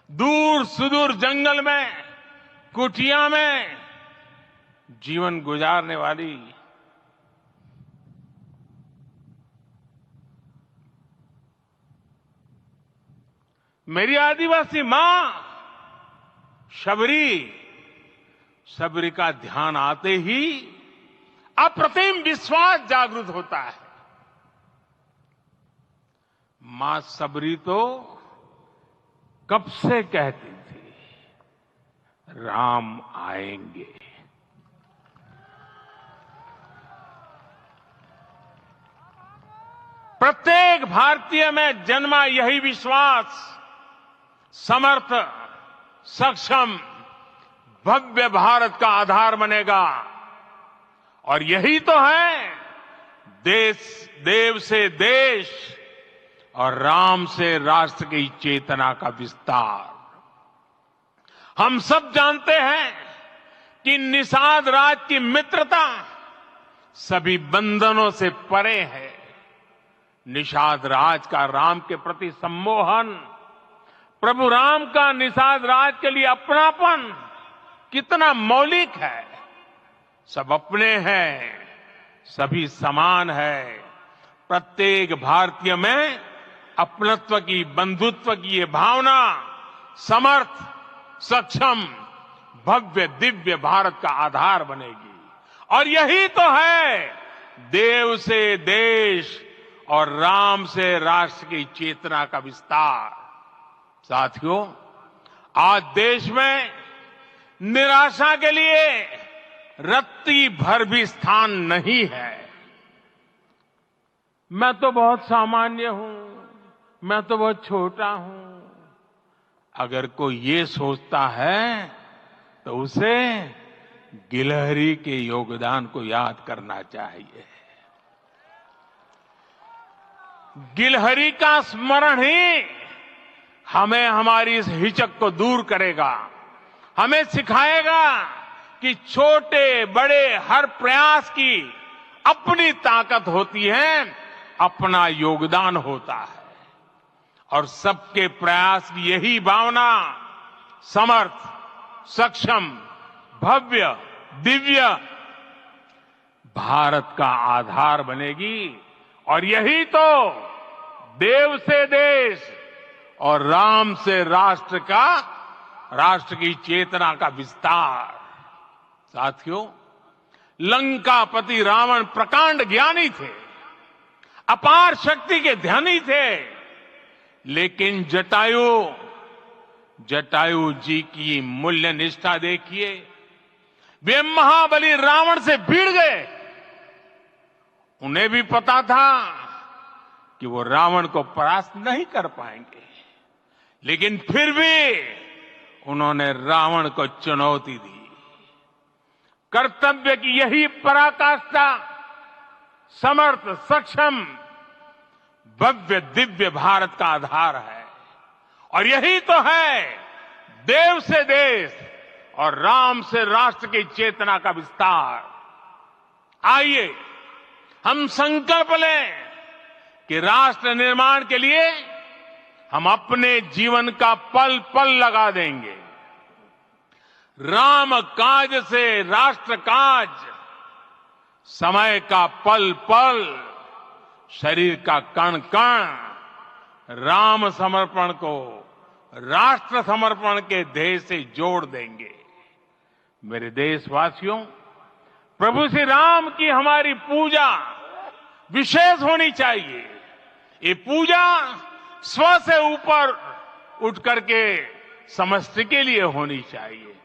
दूर सुदूर जंगल में, कुटिया में जीवन गुजारने वाली मेरी आदिवासी मां शबरी का ध्यान आते ही अप्रतिम विश्वास जागृत होता है। मां शबरी तो कब से कहती थी, राम आएंगे। प्रत्येक भारतीय में जन्मा यही विश्वास समर्थ, सक्षम, भव्य भारत का आधार बनेगा। और यही तो है देव से देश और राम से राष्ट्र की चेतना का विस्तार। हम सब जानते हैं कि निषाद राज की मित्रता सभी बंधनों से परे है। निषाद राज का राम के प्रति सम्मोहन, प्रभु राम का निषाद राज के लिए अपनापन कितना मौलिक है। सब अपने हैं, सभी समान है। प्रत्येक भारतीय में अपनत्व की, बंधुत्व की ये भावना समर्थ, सक्षम, भव्य, दिव्य भारत का आधार बनेगी। और यही तो है देव से देश और राम से राष्ट्र की चेतना का विस्तार। साथियों, आज देश में निराशा के लिए रत्ती भर भी स्थान नहीं है। मैं तो बहुत सामान्य हूं, मैं तो बहुत छोटा हूं। अगर कोई ये सोचता है तो उसे गिलहरी के योगदान को याद करना चाहिए। गिलहरी का स्मरण ही हमें हमारी इस हिचक को दूर करेगा, हमें सिखाएगा कि छोटे बड़े हर प्रयास की अपनी ताकत होती है, अपना योगदान होता है। और सबके प्रयास की यही भावना समर्थ, सक्षम, भव्य, दिव्य भारत का आधार बनेगी। और यही तो देव से देश और राम से राष्ट्र की चेतना का विस्तार। साथियों, लंकापति रावण प्रकांड ज्ञानी थे, अपार शक्ति के धनी थे, लेकिन जटायु जी की मूल्य निष्ठा देखिए। वे महाबली रावण से भिड़ गए। उन्हें भी पता था कि वो रावण को परास्त नहीं कर पाएंगे, लेकिन फिर भी उन्होंने रावण को चुनौती दी। कर्तव्य की यही पराकाष्ठा समर्थ, सक्षम, भव्य, दिव्य भारत का आधार है। और यही तो है देव से देश और राम से राष्ट्र की चेतना का विस्तार। आइए हम संकल्प लें कि राष्ट्र निर्माण के लिए हम अपने जीवन का पल पल लगा देंगे। राम काज से राष्ट्र काज, समय का पल पल, शरीर का कण कण राम समर्पण को राष्ट्र समर्पण के ध्येय से जोड़ देंगे। मेरे देशवासियों, प्रभु श्री राम की हमारी पूजा विशेष होनी चाहिए। ये पूजा स्व से ऊपर उठ करके समष्टि के लिए होनी चाहिए।